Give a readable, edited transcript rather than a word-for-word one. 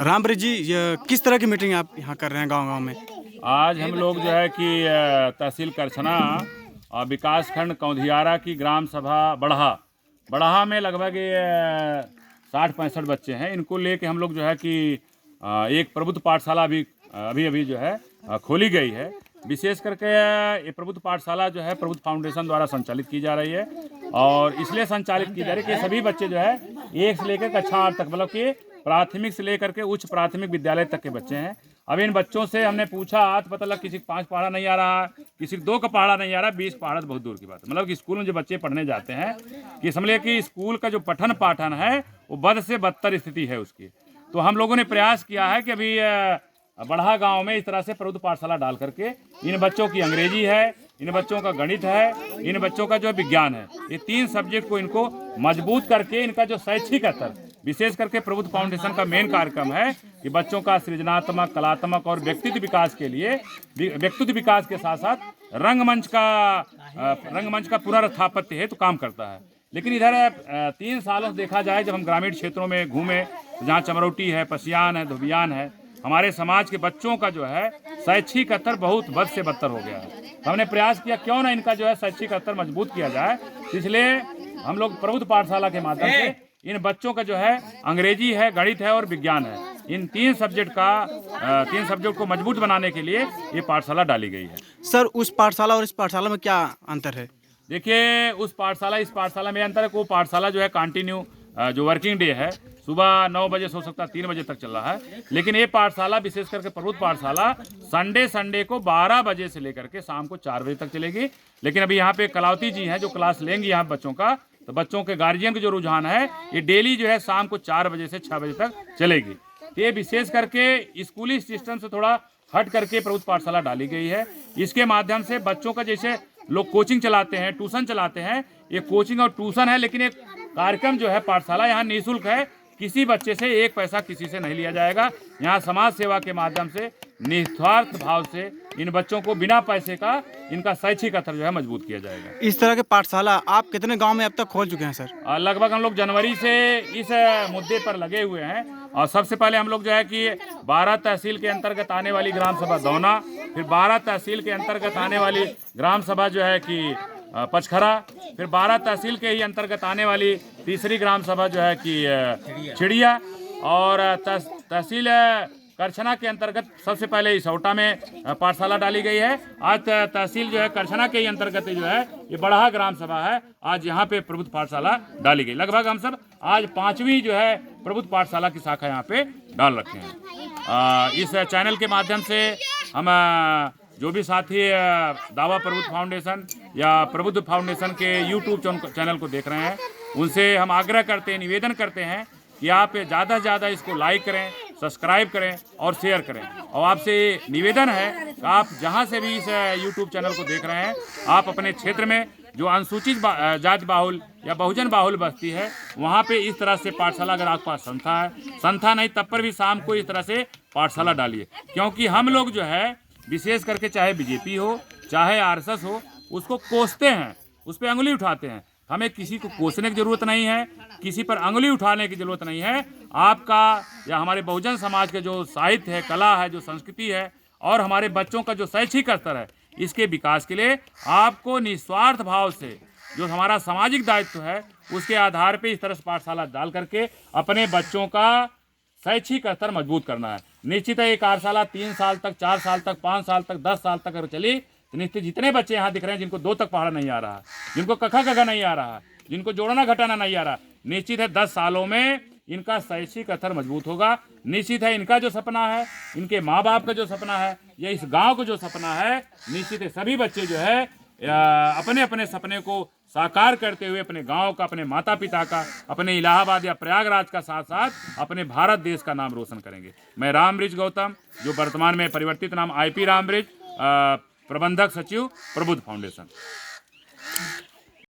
रामब्रिज जी, ये किस तरह की मीटिंग आप यहाँ कर रहे हैं गांव-गांव में? आज हम लोग जो है कि तहसील करछना और विकास खंड कौंधियारा की ग्राम सभा बड़हा में लगभग 60-65 बच्चे हैं। इनको लेके हम लोग जो है कि एक प्रबुद्ध पाठशाला अभी जो है खोली गई है। विशेष करके ये प्रबुद्ध पाठशाला जो है प्रबुद्ध फाउंडेशन द्वारा संचालित की जा रही है और इसलिए संचालित की जा रही है कि सभी बच्चे जो है 1 से लेकर कक्षा 8 तक, मतलब कि प्राथमिक से लेकर के उच्च प्राथमिक विद्यालय तक के बच्चे हैं। अब इन बच्चों से हमने पूछा आज पता लगा किसी को 5 पहाड़ा नहीं आ रहा, किसी को 2 का पहाड़ा नहीं आ रहा, 20 पहाड़ा तो बहुत दूर की बात है। मतलब कि स्कूल में जो बच्चे पढ़ने जाते हैं कि समझिए कि स्कूल का जो पठन पाठन है वो बद से बदतर स्थिति है उसकी। तो हम लोगों ने प्रयास किया है कि अभी बड़हा गांव में इस तरह से प्रबुद्ध पाठशाला डाल करके इन बच्चों की अंग्रेजी है, इन बच्चों का गणित है, इन बच्चों का जो विज्ञान है, ये 3 सब्जेक्ट को इनको मजबूत करके इनका जो शैक्षिक स्तर, विशेष करके प्रबुद्ध फाउंडेशन का मेन कार्यक्रम है कि बच्चों का सृजनात्मक, कलात्मक और व्यक्तित्व विकास के लिए, व्यक्तित्व विकास के साथ साथ रंगमंच का पुनर्स्थापत्य हेतु काम करता है। लेकिन इधर 3 सालों से देखा जाए, जब हम ग्रामीण क्षेत्रों में घूमे, जहाँ चमरौटी है, पसियान है, धोबियान है, हमारे समाज के बच्चों का जो है शैक्षिक स्तर बहुत बद से बदतर हो गया है। हमने प्रयास किया क्यों ना इनका जो है शैक्षिक स्तर मजबूत किया जाए, इसलिए हम लोग प्रबुद्ध पाठशाला के माध्यम से इन बच्चों का जो है अंग्रेजी है, गणित है और विज्ञान है, इन 3 सब्जेक्ट को मजबूत बनाने के लिए ये पाठशाला डाली गई है। सर, उस पाठशाला और इस पाठशाला में क्या अंतर है? देखिए, उस पाठशाला इस पाठशाला में अंतर है। वो पाठशाला जो है कंटिन्यू जो वर्किंग डे है, सुबह 9 बजे से हो सकता है 3 बजे तक चल रहा है। लेकिन ये पाठशाला विशेष करके प्रबुद्ध पाठशाला संडे को 12 बजे से लेकर के शाम को 4 बजे तक चलेगी। लेकिन अभी यहाँ पे कलावती जी हैं जो क्लास लेंगी यहाँ बच्चों का, तो बच्चों के गार्जियन का जो रुझान है ये डेली जो है शाम को 4 बजे से 6 बजे तक चलेगी। तो ये विशेष करके स्कूली सिस्टम से थोड़ा हट करके प्रबुद्ध पाठशाला डाली गई है। इसके माध्यम से बच्चों का, जैसे लोग कोचिंग चलाते हैं, ट्यूशन चलाते हैं, ये कोचिंग और ट्यूशन है, लेकिन एक कार्यक्रम जो है पाठशाला यहाँ निःशुल्क है। किसी बच्चे से 1 पैसा किसी से नहीं लिया जाएगा। यहाँ समाज सेवा के माध्यम से निस्वार्थ भाव से इन बच्चों को बिना पैसे का इनका शैक्षिक स्तर जो है मजबूत किया जाएगा। इस तरह के पाठशाला आप कितने गांव में अब तक खोल चुके हैं सर? लगभग हम लोग जनवरी से इस मुद्दे पर लगे हुए हैं और सबसे पहले हम लोग जो है कि 12 तहसील के अंतर्गत आने वाली ग्राम सभा दौना, फिर 12 तहसील के अंतर्गत आने वाली ग्राम सभा जो है कि पचखरा, फिर 12 तहसील के ही अंतर्गत आने वाली तीसरी ग्राम सभा जो है कि चिड़िया, और तहसील करछना के अंतर्गत सबसे पहले इसौटा में पाठशाला डाली गई है। आज तहसील जो है करछना के ही अंतर्गत जो है ये बड़हा ग्राम सभा है, आज यहाँ पे प्रबुद्ध पाठशाला डाली गई। लगभग हम सब आज 5वीं जो है प्रबुद्ध पाठशाला की शाखा यहाँ पे डाल रखे हैं। इस चैनल के माध्यम से हम जो भी साथी दावा प्रबुद्ध फाउंडेशन या प्रबुद्ध फाउंडेशन के यूट्यूब चैनल को देख रहे हैं, उनसे हम आग्रह करते हैं, निवेदन करते हैं कि आप ज़्यादा से ज़्यादा इसको लाइक करें, सब्सक्राइब करें और शेयर करें। और आपसे निवेदन है कि आप जहां से भी इस यूट्यूब चैनल को देख रहे हैं, आप अपने क्षेत्र में जो अनुसूचित जाति बाहुल या बहुजन बाहुल बस्ती है, वहां पे इस तरह से पाठशाला, अगर आपके पास संस्था नहीं तब पर भी शाम को इस तरह से पाठशाला डालिए। क्योंकि हम लोग जो है विशेष करके चाहे बीजेपी हो चाहे आरएसएस हो, उसको कोसते हैं, उस पर अंगुली उठाते हैं। हमें किसी को कोसने की जरूरत नहीं है, किसी पर अंगुली उठाने की जरूरत नहीं है। आपका या हमारे बहुजन समाज के जो साहित्य है, कला है, जो संस्कृति है और हमारे बच्चों का जो शैक्षिक स्तर है, इसके विकास के लिए आपको निस्वार्थ भाव से जो हमारा सामाजिक दायित्व है उसके आधार पे इस तरह से पाठशाला डाल करके अपने बच्चों का शैक्षिक स्तर मजबूत करना है। निश्चित है ये कार्यशाला 3 साल तक, 4 साल तक, 5 साल तक, 10 साल तक अगर चली तो निश्चित जितने बच्चे यहाँ दिख रहे हैं जिनको 2 तक पढ़ा नहीं आ रहा, जिनको कखा गघा नहीं आ रहा, जिनको जोड़ना घटाना नहीं आ रहा, निश्चित है 10 सालों में इनका शैक्षिक स्तर मजबूत होगा। निश्चित है इनका जो सपना है, इनके माँ बाप का जो सपना है या इस गांव का जो सपना है, निश्चित है सभी बच्चे जो है अपने अपने सपने को साकार करते हुए अपने गांव का, अपने माता पिता का, अपने इलाहाबाद या प्रयागराज का साथ साथ अपने भारत देश का नाम रोशन करेंगे। मैं रामब्रिज गौतम, जो वर्तमान में परिवर्तित नाम IP रामब्रिज, प्रबंधक सचिव प्रबुद्ध फाउंडेशन।